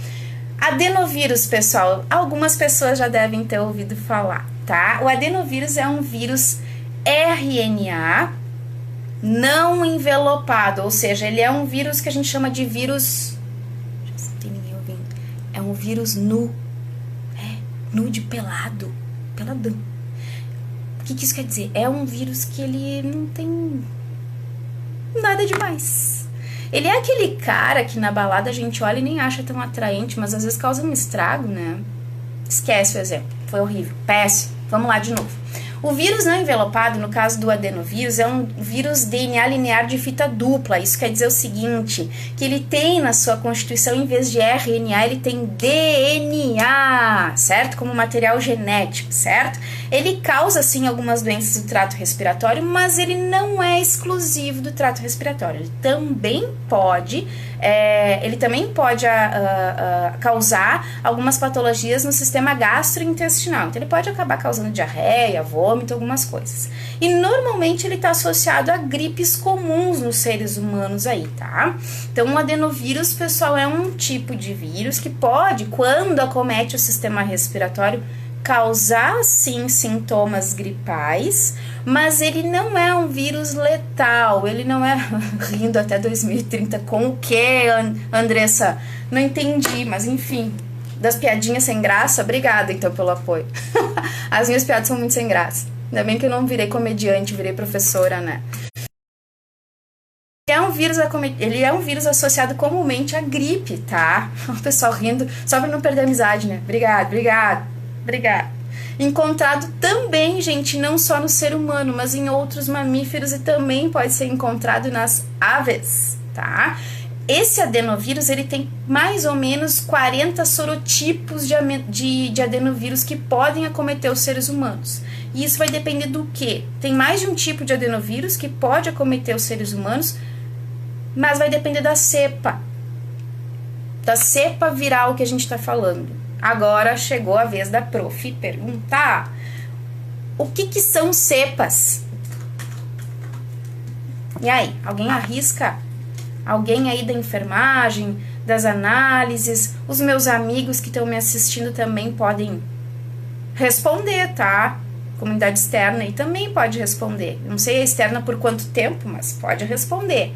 Adenovírus, pessoal, algumas pessoas já devem ter ouvido falar, tá? O adenovírus é um vírus RNA não envelopado, ou seja, ele é um vírus que a gente chama de vírus... Não tem ninguém ouvindo. É um vírus nu. Nu de pelado. Peladão. O que isso quer dizer? É um vírus que ele não tem nada demais. Ele é aquele cara que na balada a gente olha e nem acha tão atraente, mas às vezes causa um estrago, né? Esquece o exemplo. Foi horrível. Péssimo. Vamos lá de novo. O vírus não envelopado, no caso do adenovírus, é um vírus DNA linear de fita dupla. Isso quer dizer o seguinte, que ele tem na sua constituição, em vez de RNA, ele tem DNA, certo? Como material genético, certo? Ele causa, sim, algumas doenças do trato respiratório, mas ele não é exclusivo do trato respiratório. Ele também pode causar algumas patologias no sistema gastrointestinal. Então, ele pode acabar causando diarreia, vômito, algumas coisas. E, normalmente, ele está associado a gripes comuns nos seres humanos aí, tá? Então, o adenovírus, pessoal, é um tipo de vírus que pode, quando acomete o sistema respiratório, causar, sim, sintomas gripais, mas ele não é um vírus letal, ele não é... Rindo até 2030, com o quê, Andressa? Não entendi, mas enfim, das piadinhas sem graça, obrigada, então, pelo apoio. As minhas piadas são muito sem graça. Ainda bem que eu não virei comediante, virei professora, né? Ele é um vírus associado comumente à gripe, tá? O pessoal rindo, só pra não perder a amizade, né? Obrigada. Encontrado também, gente, não só no ser humano, mas em outros mamíferos e também pode ser encontrado nas aves, tá? Esse adenovírus, ele tem mais ou menos 40 sorotipos de adenovírus que podem acometer os seres humanos. E isso vai depender do quê? Tem mais de um tipo de adenovírus que pode acometer os seres humanos, mas vai depender da cepa viral que a gente está falando. Agora chegou a vez da prof perguntar o que são cepas? E aí, alguém arrisca? Alguém aí da enfermagem, das análises, os meus amigos que estão me assistindo também podem responder, tá? Comunidade externa aí também pode responder. Não sei a externa por quanto tempo, mas pode responder.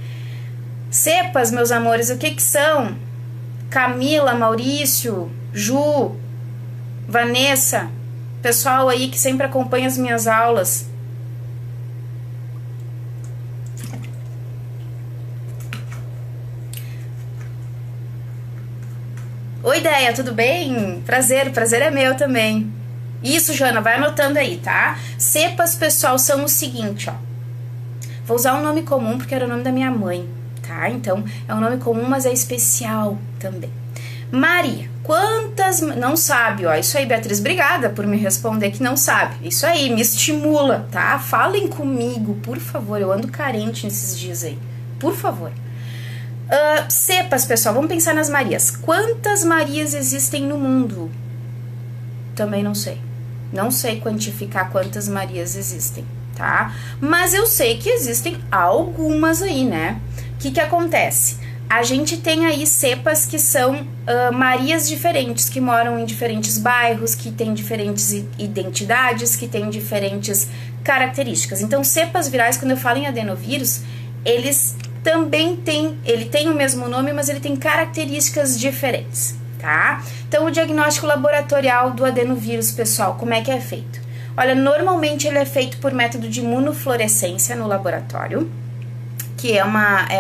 Cepas, meus amores, o que são? Camila, Maurício, Ju, Vanessa, pessoal aí que sempre acompanha as minhas aulas. Oi, Ideia, tudo bem? Prazer é meu também. Isso, Jana, vai anotando aí, tá? Cepas, pessoal, são o seguinte, ó. Vou usar um nome comum porque era o nome da minha mãe, tá? Então, é um nome comum, mas é especial também. Maria. Quantas... Não sabe, ó. Isso aí, Beatriz, obrigada por me responder que não sabe. Isso aí, me estimula, tá? Falem comigo, por favor. Eu ando carente nesses dias aí. Por favor. Cepas, pessoal. Vamos pensar nas Marias. Quantas Marias existem no mundo? Também não sei. Não sei quantificar quantas Marias existem, tá? Mas eu sei que existem algumas aí, né? O que acontece? A gente tem aí cepas que são Marias diferentes, que moram em diferentes bairros, que têm diferentes identidades, que têm diferentes características. Então, cepas virais, quando eu falo em adenovírus, eles também têm, ele tem o mesmo nome, mas ele tem características diferentes, tá? Então, o diagnóstico laboratorial do adenovírus, pessoal, como é que é feito? Olha, normalmente ele é feito por método de imunofluorescência no laboratório, que é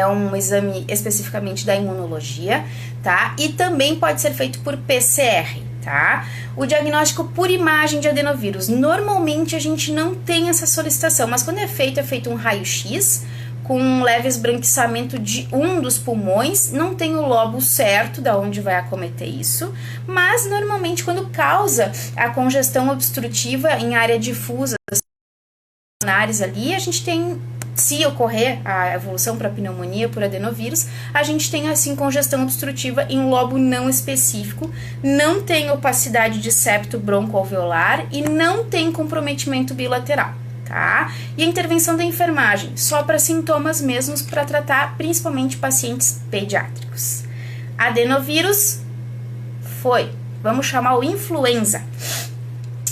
um exame especificamente da imunologia, tá? E também pode ser feito por PCR, tá? O diagnóstico por imagem de adenovírus, normalmente a gente não tem essa solicitação, mas quando é feito um raio-x, com um leve esbranquiçamento de um dos pulmões, não tem o lobo certo da onde vai acometer isso, mas normalmente quando causa a congestão obstrutiva em área difusa das pulmonares ali, a gente tem, se ocorrer a evolução para pneumonia por adenovírus, a gente tem assim congestão obstrutiva em lobo não específico, não tem opacidade de septo broncoalveolar e não tem comprometimento bilateral. Tá? E a intervenção da enfermagem, só para sintomas mesmos, para tratar principalmente pacientes pediátricos. Adenovírus foi, vamos chamar o influenza.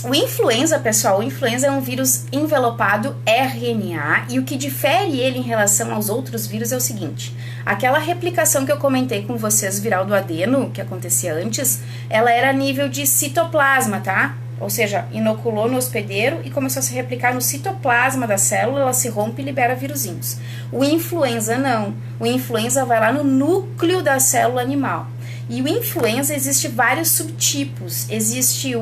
O influenza, pessoal, o influenza é um vírus envelopado RNA e o que difere ele em relação aos outros vírus é o seguinte: aquela replicação que eu comentei com vocês, viral do adeno, que acontecia antes, ela era a nível de citoplasma, tá? Ou seja, inoculou no hospedeiro e começou a se replicar no citoplasma da célula, ela se rompe e libera virusinhos. O influenza não. O influenza vai lá no núcleo da célula animal. E o influenza existe vários subtipos. Existe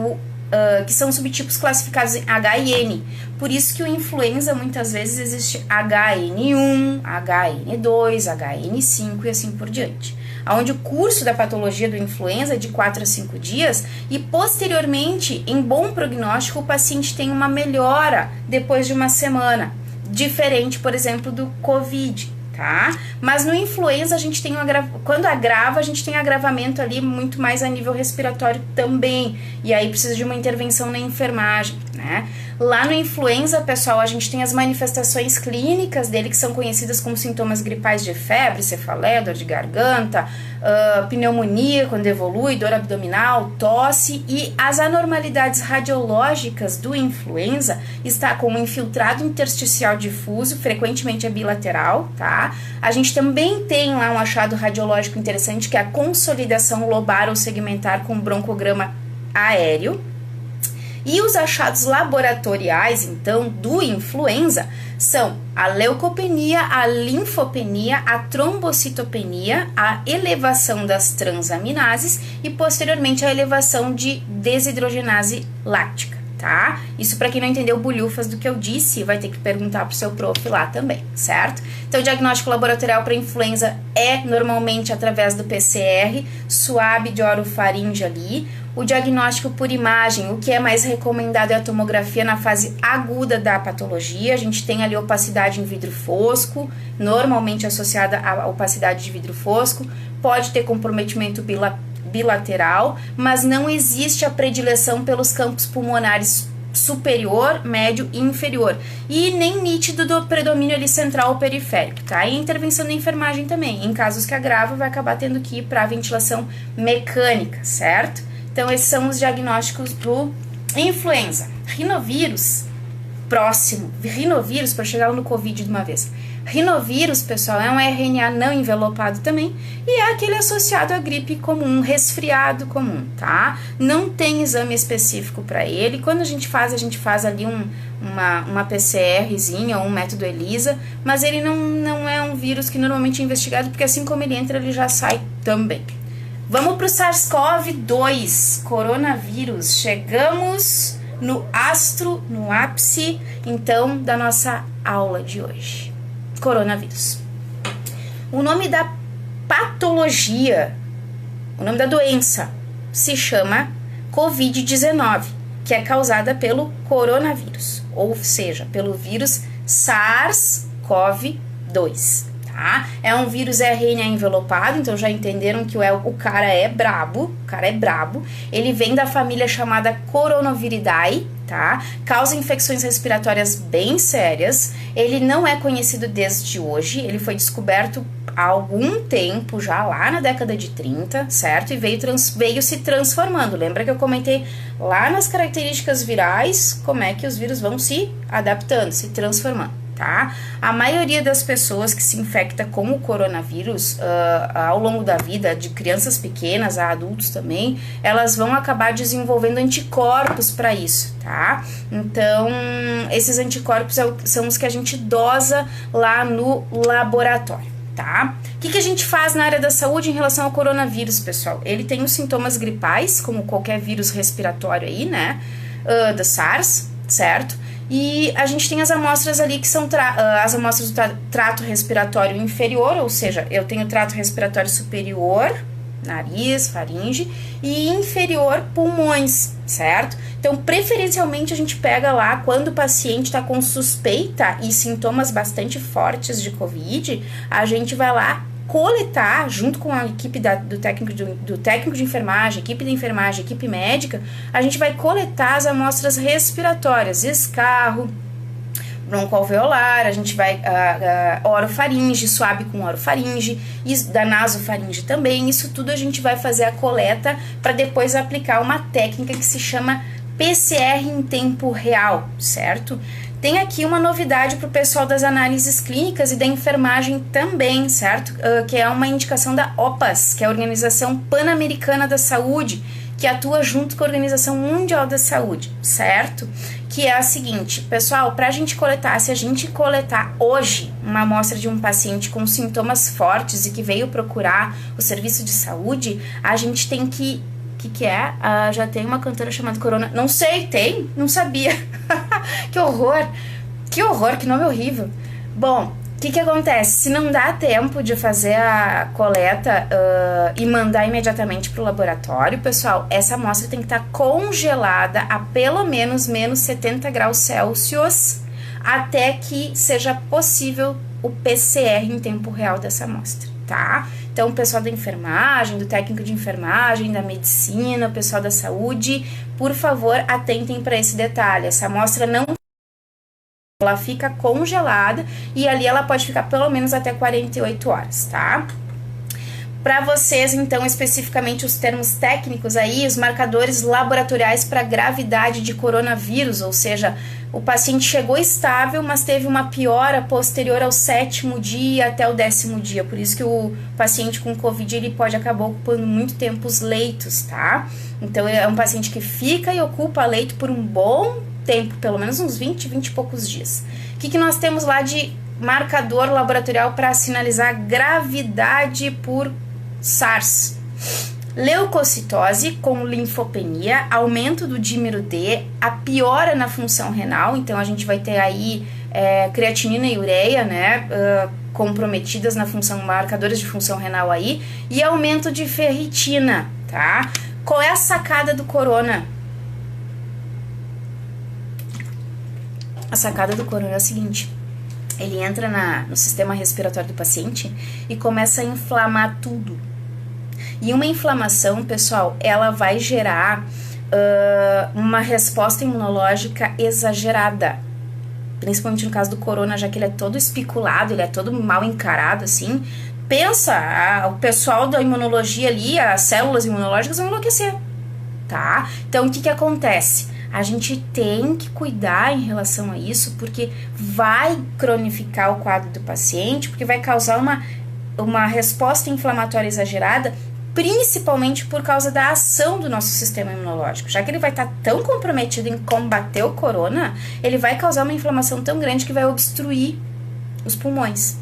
que são subtipos classificados em H e N. Por isso que o influenza muitas vezes existe HN1, HN2, HN5 e assim por diante. Onde o curso da patologia do influenza é de 4 a 5 dias e posteriormente, em bom prognóstico, o paciente tem uma melhora depois de uma semana, diferente, por exemplo, do COVID, tá? Mas no influenza a gente tem quando agrava, a gente tem agravamento ali muito mais a nível respiratório também, e aí precisa de uma intervenção na enfermagem, né? Lá no influenza, pessoal, a gente tem as manifestações clínicas dele que são conhecidas como sintomas gripais de febre, cefaleia, dor de garganta, pneumonia quando evolui, dor abdominal, tosse, e as anormalidades radiológicas do influenza está com um infiltrado intersticial difuso, frequentemente é bilateral, tá? A gente também tem lá um achado radiológico interessante que é a consolidação lobar ou segmentar com broncograma aéreo. E os achados laboratoriais, então, do influenza são a leucopenia, a linfopenia, a trombocitopenia, a elevação das transaminases e, posteriormente, a elevação de desidrogenase láctica, tá? Isso para quem não entendeu bulhufas do que eu disse, vai ter que perguntar pro seu prof lá também, certo? Então, o diagnóstico laboratorial para influenza é normalmente através do PCR, suave de orofaringe ali. O diagnóstico por imagem, o que é mais recomendado é a tomografia na fase aguda da patologia. A gente tem ali opacidade em vidro fosco, normalmente associada à opacidade de vidro fosco. Pode ter comprometimento bilateral, mas não existe a predileção pelos campos pulmonares superior, médio e inferior. E nem nítido do predomínio ali central ou periférico, tá? E intervenção da enfermagem também. Em casos que agravam, vai acabar tendo que ir para a ventilação mecânica, certo? Então, esses são os diagnósticos do influenza. Rinovírus, próximo. Rinovírus, para chegar no Covid de uma vez. Rinovírus, pessoal, é um RNA não envelopado também e é aquele associado à gripe comum, resfriado comum, tá? Não tem exame específico para ele. Quando a gente faz ali uma PCRzinha ou um método ELISA, mas ele não é um vírus que normalmente é investigado, porque assim como ele entra, ele já sai também. Vamos para o SARS-CoV-2, coronavírus. Chegamos no ápice, então, da nossa aula de hoje. Coronavírus. O nome da patologia, o nome da doença se chama Covid-19, que é causada pelo coronavírus, ou seja, pelo vírus SARS-CoV-2. Tá? É um vírus RNA envelopado, então já entenderam que o cara é brabo, ele vem da família chamada Coronaviridae, tá? Causa infecções respiratórias bem sérias, ele não é conhecido desde hoje, ele foi descoberto há algum tempo já, lá na década de 30, certo? E veio se transformando. Lembra que eu comentei lá nas características virais como é que os vírus vão se adaptando, se transformando. Tá? A maioria das pessoas que se infecta com o coronavírus ao longo da vida, de crianças pequenas a adultos também, elas vão acabar desenvolvendo anticorpos para isso, tá? Então, esses anticorpos são os que a gente dosa lá no laboratório, tá? O que a gente faz na área da saúde em relação ao coronavírus, pessoal? Ele tem os sintomas gripais, como qualquer vírus respiratório aí, né? Do SARS, certo? E a gente tem as amostras ali que são as amostras do trato respiratório inferior, ou seja, eu tenho trato respiratório superior, nariz, faringe, e inferior, pulmões, certo? Então, preferencialmente, a gente pega lá quando o paciente está com suspeita e sintomas bastante fortes de Covid, a gente vai lá coletar, junto com a equipe do técnico de enfermagem, equipe de enfermagem, equipe médica, a gente vai coletar as amostras respiratórias, escarro, broncoalveolar, a gente vai orofaringe, suave com orofaringe, da nasofaringe também, isso tudo a gente vai fazer a coleta para depois aplicar uma técnica que se chama PCR em tempo real, certo? Tem aqui uma novidade para o pessoal das análises clínicas e da enfermagem também, certo? Que é uma indicação da OPAS, que é a Organização Pan-Americana da Saúde, que atua junto com a Organização Mundial da Saúde, certo? Que é a seguinte, pessoal, para a gente coletar, se a gente coletar hoje uma amostra de um paciente com sintomas fortes e que veio procurar o serviço de saúde, a gente tem que... O que é? Já tem uma cantora chamada Corona. Não sei, tem? Não sabia. Que horror. Que horror, que nome horrível. Bom, o que acontece? Se não dá tempo de fazer a coleta e mandar imediatamente para o laboratório, pessoal, essa amostra tem que estar congelada a pelo menos menos 70 graus Celsius até que seja possível o PCR em tempo real dessa amostra, tá? Então, o pessoal da enfermagem, do técnico de enfermagem, da medicina, o pessoal da saúde, por favor, atentem para esse detalhe. Essa amostra não... Ela fica congelada e ali ela pode ficar pelo menos até 48 horas, tá? Para vocês, então, especificamente os termos técnicos aí, os marcadores laboratoriais para gravidade de coronavírus, ou seja, o paciente chegou estável, mas teve uma piora posterior ao 7º dia até o 10º dia, por isso que o paciente com Covid, ele pode acabar ocupando muito tempo os leitos, tá? Então, é um paciente que fica e ocupa leito por um bom tempo, pelo menos uns 20 e poucos dias. O que nós temos lá de marcador laboratorial para sinalizar gravidade por SARS? Leucocitose com linfopenia, aumento do dímero D, a piora na função renal, então a gente vai ter aí creatinina e ureia, né, comprometidas na função, marcadores de função renal aí, e aumento de ferritina, tá? Qual é a sacada do corona? A sacada do corona é a seguinte: ele entra no sistema respiratório do paciente e começa a inflamar tudo. E uma inflamação, pessoal, ela vai gerar uma resposta imunológica exagerada. Principalmente no caso do corona, já que ele é todo especulado, ele é todo mal encarado, assim. Pensa, o pessoal da imunologia ali, as células imunológicas vão enlouquecer, tá? Então, o que acontece? A gente tem que cuidar em relação a isso, porque vai cronificar o quadro do paciente, porque vai causar uma resposta inflamatória exagerada, principalmente por causa da ação do nosso sistema imunológico. Já que ele vai estar tão comprometido em combater o corona, ele vai causar uma inflamação tão grande que vai obstruir os pulmões.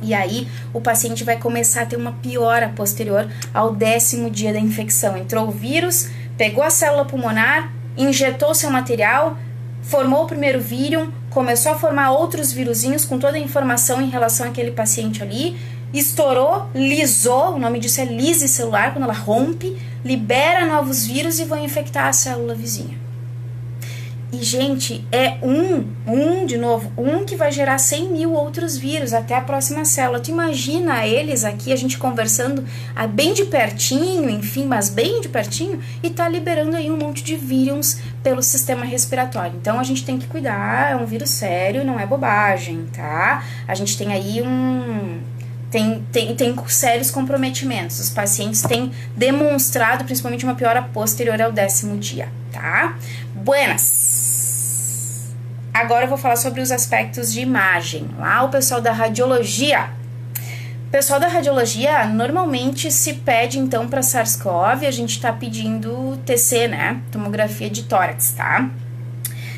E aí, o paciente vai começar a ter uma piora posterior ao 10º dia da infecção. Entrou o vírus, pegou a célula pulmonar, injetou seu material, formou o primeiro vírus, começou a formar outros virusinhos com toda a informação em relação àquele paciente ali, estourou, lisou, o nome disso é lise celular, quando ela rompe, libera novos vírus e vão infectar a célula vizinha. E, gente, é um que vai gerar 100 mil outros vírus até a próxima célula. Tu imagina eles aqui, a gente conversando bem de pertinho, enfim, mas bem de pertinho, e tá liberando aí um monte de vírus pelo sistema respiratório. Então, a gente tem que cuidar, é um vírus sério, não é bobagem, tá? A gente tem aí Tem sérios comprometimentos. Os pacientes têm demonstrado, principalmente, uma piora posterior ao 10º dia, tá? Buenas! Agora eu vou falar sobre os aspectos de imagem. Lá o pessoal da radiologia. O pessoal da radiologia normalmente se pede, então, para SARS-CoV, a gente tá pedindo TC, né? Tomografia de tórax, tá?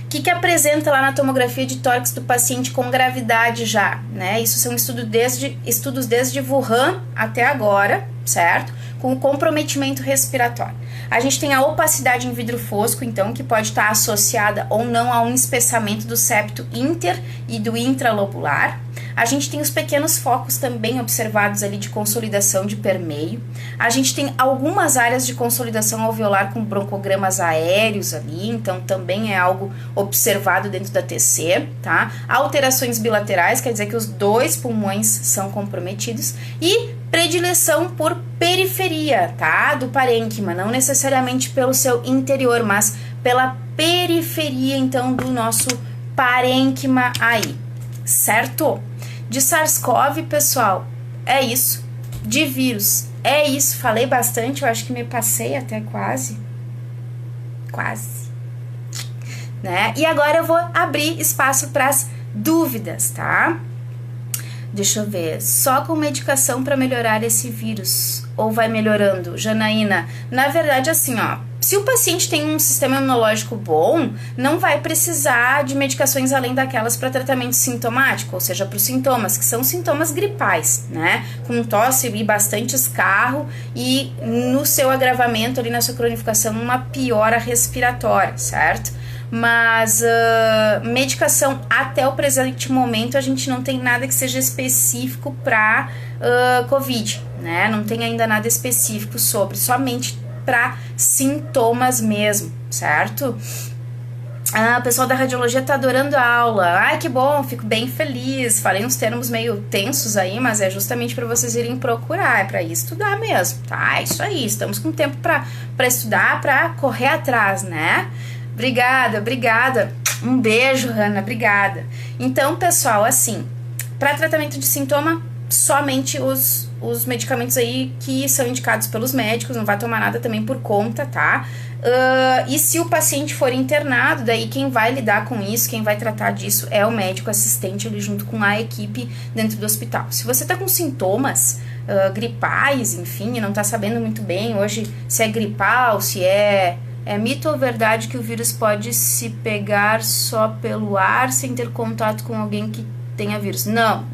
O que apresenta lá na tomografia de tórax do paciente com gravidade já, né? Isso são estudos desde Wuhan até agora, certo? Com o comprometimento respiratório. A gente tem a opacidade em vidro fosco, então, que pode estar associada ou não a um espessamento do septo inter e do intralobular. A gente tem os pequenos focos também observados ali de consolidação de permeio. A gente tem algumas áreas de consolidação alveolar com broncogramas aéreos ali, então também é algo observado dentro da TC, tá? Alterações bilaterais, quer dizer que os dois pulmões são comprometidos, e predileção por periferia, tá? Do parênquima, não necessariamente pelo seu interior, mas pela periferia, então, do nosso parênquima aí, certo? De SARS-CoV, pessoal, é isso. De vírus, é isso. Falei bastante, eu acho que me passei até quase, né? E agora eu vou abrir espaço para as dúvidas, tá? Deixa eu ver, só com medicação para melhorar esse vírus? Ou vai melhorando? Janaína, na verdade, assim, ó, se o paciente tem um sistema imunológico bom, não vai precisar de medicações além daquelas para tratamento sintomático, ou seja, para os sintomas, que são sintomas gripais, né? Com tosse e bastante escarro, e no seu agravamento ali, na sua cronificação, uma piora respiratória, certo? Mas medicação até o presente momento a gente não tem nada que seja específico para COVID, né? Não tem ainda nada específico sobre, somente para sintomas mesmo, certo? O pessoal da radiologia tá adorando a aula. Ai, que bom, fico bem feliz. Falei uns termos meio tensos aí, mas é justamente para vocês irem procurar, é para estudar mesmo, tá? É isso aí, estamos com tempo para estudar, para correr atrás, né? Obrigada. Um beijo, Hanna, obrigada. Então, pessoal, assim, para tratamento de sintoma, somente os medicamentos aí que são indicados pelos médicos, não vai tomar nada também por conta, tá? E se o paciente for internado, daí quem vai lidar com isso, quem vai tratar disso é o médico assistente ali junto com a equipe dentro do hospital. Se você tá com sintomas gripais, enfim, e não tá sabendo muito bem hoje se é gripal, se é mito ou verdade que o vírus pode se pegar só pelo ar sem ter contato com alguém que tenha vírus? Não.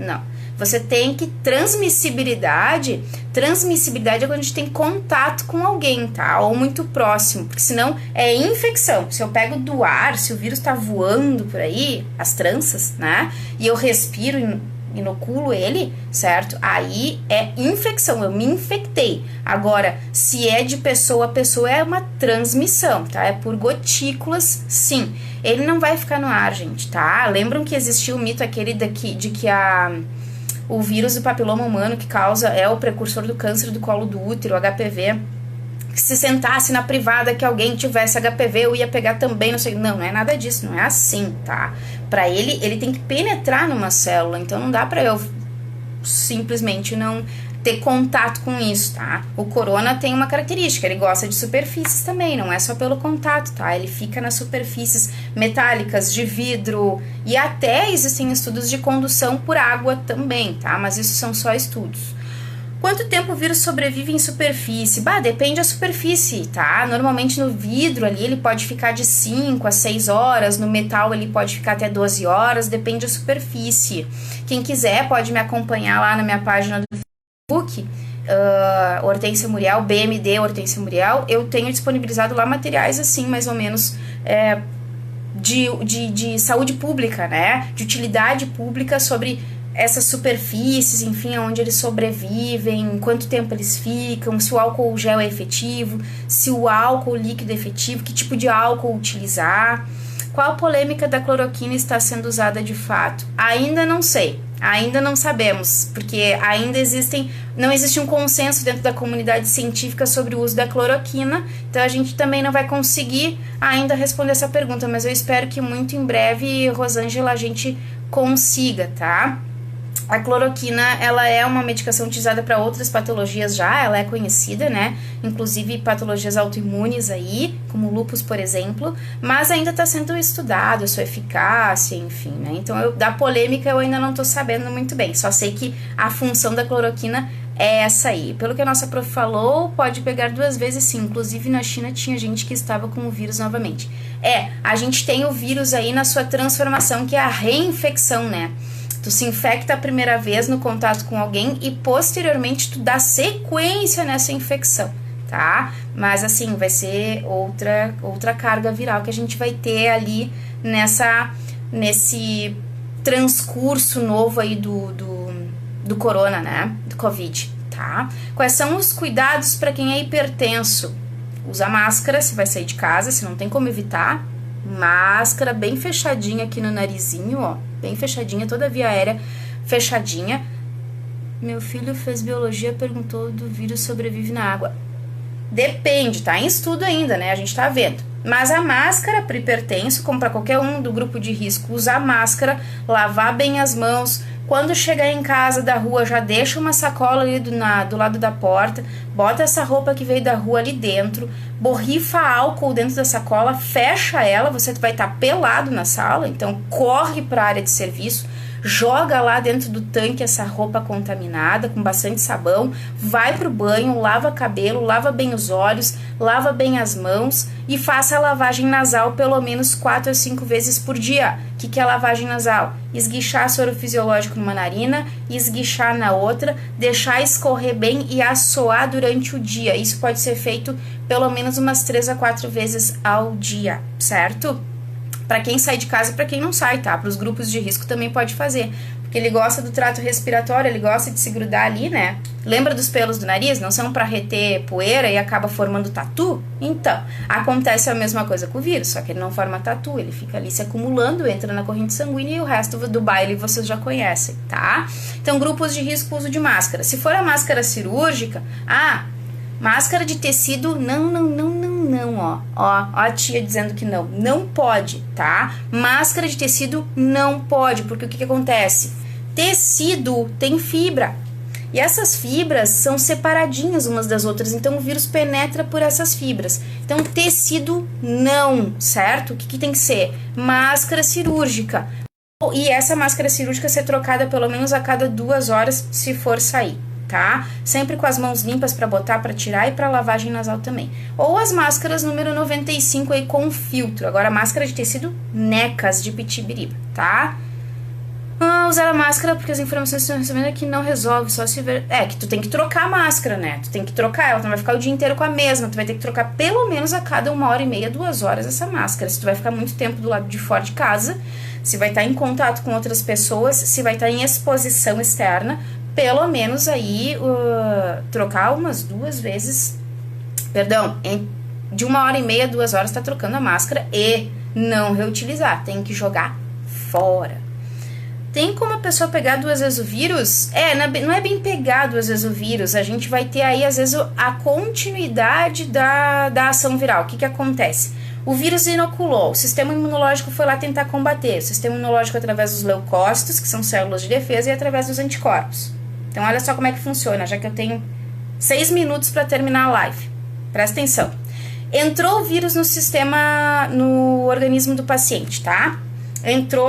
Você tem que transmissibilidade é quando a gente tem contato com alguém, tá? Ou muito próximo, porque senão é infecção. Se eu pego do ar, se o vírus tá voando por aí, as tranças, né? E eu respiro, inoculo ele, certo? Aí é infecção, eu me infectei. Agora, se é de pessoa a pessoa, é uma transmissão, tá? É por gotículas, sim. Ele não vai ficar no ar, gente, tá? Lembram que existia o mito aquele de que o vírus do papiloma humano que é o precursor do câncer do colo do útero, HPV, que se sentasse na privada que alguém tivesse HPV, eu ia pegar também, não sei. Não é nada disso, não é assim, tá? Pra ele tem que penetrar numa célula, então não dá pra eu simplesmente não ter contato com isso, tá? O corona tem uma característica, ele gosta de superfícies também, não é só pelo contato, tá? Ele fica nas superfícies metálicas, de vidro, e até existem estudos de condução por água também, tá? Mas isso são só estudos. Quanto tempo o vírus sobrevive em superfície? Depende da superfície, tá? Normalmente no vidro ali ele pode ficar de 5 a 6 horas, no metal ele pode ficar até 12 horas, depende da superfície. Quem quiser pode me acompanhar lá na minha página do Facebook, Hortência Muriel, BMD Hortência Muriel. Eu tenho disponibilizado lá materiais assim, mais ou menos, de saúde pública, né? De utilidade pública sobre essas superfícies, enfim, onde eles sobrevivem, quanto tempo eles ficam, se o álcool gel é efetivo, se o álcool líquido é efetivo, que tipo de álcool utilizar. Qual polêmica da cloroquina está sendo usada de fato? Ainda não sei, ainda não sabemos, porque ainda não existe um consenso dentro da comunidade científica sobre o uso da cloroquina, então a gente também não vai conseguir ainda responder essa pergunta, mas eu espero que muito em breve, Rosângela, a gente consiga, tá? A cloroquina, ela é uma medicação utilizada para outras patologias já, ela é conhecida, né? Inclusive patologias autoimunes aí, como lúpus, por exemplo, mas ainda está sendo estudado a sua eficácia, enfim, né? Então, da polêmica eu ainda não estou sabendo muito bem, só sei que a função da cloroquina é essa aí. Pelo que a nossa prof falou, pode pegar 2 vezes sim, inclusive na China tinha gente que estava com o vírus novamente. A gente tem o vírus aí na sua transformação, que é a reinfecção, né? Tu se infecta a primeira vez no contato com alguém e posteriormente tu dá sequência nessa infecção, tá? Mas assim, vai ser outra carga viral que a gente vai ter ali nesse transcurso novo aí do corona, né? Do Covid, tá? Quais são os cuidados para quem é hipertenso? Usa máscara se vai sair de casa, se não tem como evitar. Máscara bem fechadinha aqui no narizinho, ó, bem fechadinha, toda a via aérea fechadinha. Meu filho fez biologia, perguntou do vírus sobrevive na água. Depende, tá em estudo ainda, né? A gente tá vendo. Mas a máscara para hipertenso, como para qualquer um do grupo de risco, usar máscara, lavar bem as mãos. Quando chegar em casa da rua, já deixa uma sacola ali do lado da porta, bota essa roupa que veio da rua ali dentro, borrifa álcool dentro da sacola, fecha ela, você vai estar pelado na sala, então corre para a área de serviço, joga lá dentro do tanque essa roupa contaminada com bastante sabão, vai pro banho, lava cabelo, lava bem os olhos, lava bem as mãos e faça a lavagem nasal pelo menos 4 a 5 vezes por dia. O que é lavagem nasal? Esguichar soro fisiológico numa narina, esguichar na outra, deixar escorrer bem e assoar durante o dia. Isso pode ser feito pelo menos umas 3 a 4 vezes ao dia, certo? Para quem sai de casa e para quem não sai, tá? Para os grupos de risco também pode fazer, porque ele gosta do trato respiratório, ele gosta de se grudar ali, né? Lembra dos pelos do nariz? Não são para reter poeira e acaba formando tatu? Então, acontece a mesma coisa com o vírus, só que ele não forma tatu, ele fica ali se acumulando, entra na corrente sanguínea e o resto do baile vocês já conhecem, tá? Então, grupos de risco, uso de máscara. Se for a máscara cirúrgica, máscara de tecido, não, ó a tia dizendo que não pode, tá? Máscara de tecido não pode, porque o que acontece? Tecido tem fibra, e essas fibras são separadinhas umas das outras, então o vírus penetra por essas fibras. Então, tecido não, certo? O que tem que ser? Máscara cirúrgica. E essa máscara cirúrgica ser trocada pelo menos a cada 2 horas, se for sair. Tá? Sempre com as mãos limpas para botar, para tirar e para lavagem nasal também. Ou as máscaras número 95 aí com filtro. Agora a máscara de tecido Necas de Pitibiriba, tá? Usar a máscara porque as informações que estão recebendo é que não resolve, só se ver... que tu tem que trocar a máscara, né? Tu tem que trocar, ela não vai ficar o dia inteiro com a mesma, tu vai ter que trocar pelo menos a cada 1h30, 2 horas essa máscara. Se tu vai ficar muito tempo do lado de fora de casa, se vai estar em contato com outras pessoas, se vai estar em exposição externa, pelo menos aí trocar umas 2 vezes, de 1h30, 2 horas tá trocando a máscara e não reutilizar, tem que jogar fora. Tem como a pessoa pegar 2 vezes o vírus? Não é bem pegar 2 vezes o vírus, a gente vai ter aí às vezes a continuidade da ação viral. O que acontece? O vírus inoculou, o sistema imunológico foi lá tentar combater, o sistema imunológico através dos leucócitos, que são células de defesa, e através dos anticorpos. Então, olha só como é que funciona, já que eu tenho 6 minutos para terminar a live. Presta atenção. Entrou o vírus no organismo do paciente, tá?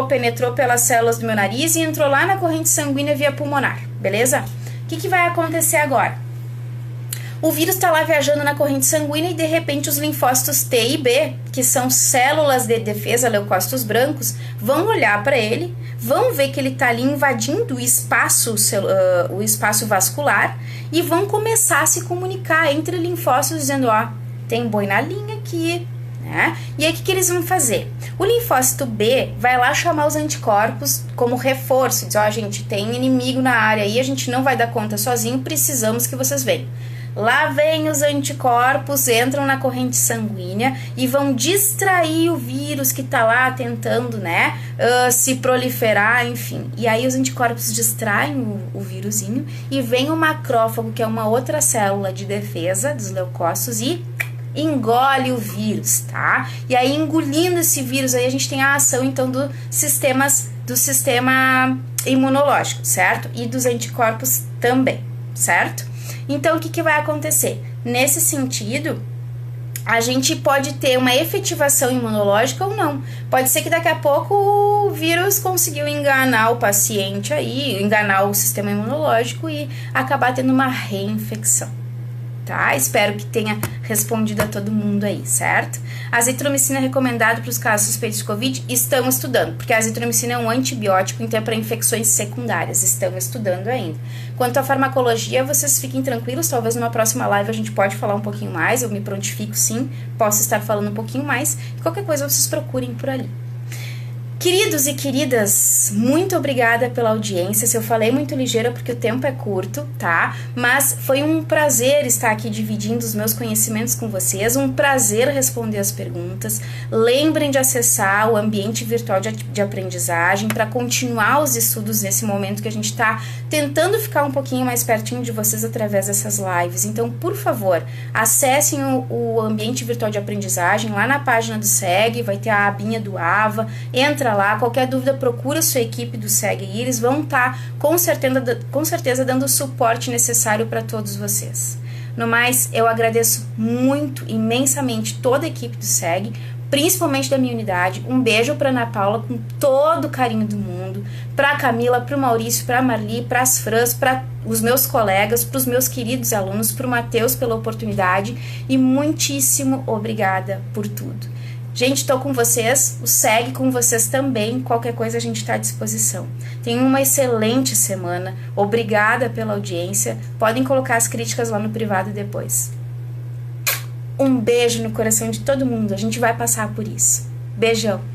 Penetrou pelas células do meu nariz e entrou lá na corrente sanguínea via pulmonar, beleza? O que vai acontecer agora? O vírus está lá viajando na corrente sanguínea e, de repente, os linfócitos T e B, que são células de defesa, leucócitos brancos, vão olhar para ele, vão ver que ele está ali invadindo o espaço vascular e vão começar a se comunicar entre linfócitos, dizendo, tem boi na linha aqui, né? E aí, o que eles vão fazer? O linfócito B vai lá chamar os anticorpos como reforço. Diz, ó, gente, tem inimigo na área aí, a gente não vai dar conta sozinho, precisamos que vocês venham. Lá vem os anticorpos, entram na corrente sanguínea e vão distrair o vírus que tá lá tentando, né, se proliferar, enfim. E aí os anticorpos distraem o vírusinho e vem o macrófago, que é uma outra célula de defesa dos leucócitos, e engole o vírus, tá? E aí, engolindo esse vírus, aí a gente tem a ação, então, do sistema imunológico, certo? E dos anticorpos também, certo? Então, o que vai acontecer? Nesse sentido, a gente pode ter uma efetivação imunológica ou não. Pode ser que daqui a pouco o vírus conseguiu enganar o paciente aí, enganar o sistema imunológico e acabar tendo uma reinfecção. Tá? Espero que tenha respondido a todo mundo aí, certo? A azitromicina é recomendada para os casos suspeitos de Covid? Estamos estudando, porque a azitromicina é um antibiótico, então é para infecções secundárias. Estamos estudando ainda. Quanto à farmacologia, vocês fiquem tranquilos, talvez numa próxima live a gente pode falar um pouquinho mais, eu me prontifico sim, posso estar falando um pouquinho mais, e qualquer coisa vocês procurem por ali. Queridos e queridas, muito obrigada pela audiência. Se eu falei muito ligeira porque o tempo é curto, tá? Mas foi um prazer estar aqui dividindo os meus conhecimentos com vocês, um prazer responder as perguntas. Lembrem de acessar o ambiente virtual de aprendizagem para continuar os estudos nesse momento que a gente está tentando ficar um pouquinho mais pertinho de vocês através dessas lives. Então, por favor, acessem o ambiente virtual de aprendizagem lá na página do SEG, vai ter a abinha do AVA, entra lá, qualquer dúvida procura a sua equipe do SEG e eles vão estar com certeza dando o suporte necessário para todos vocês. No mais, eu agradeço muito, imensamente toda a equipe do SEG, principalmente da minha unidade. Um beijo para Ana Paula com todo o carinho do mundo, para a Camila, para o Maurício, para a Marli, para as Frans, para os meus colegas, para os meus queridos alunos, para o Matheus pela oportunidade e muitíssimo obrigada por tudo. Gente, tô com vocês, o SEG com vocês também, qualquer coisa a gente tá à disposição. Tenham uma excelente semana, obrigada pela audiência, podem colocar as críticas lá no privado depois. Um beijo no coração de todo mundo, a gente vai passar por isso. Beijão!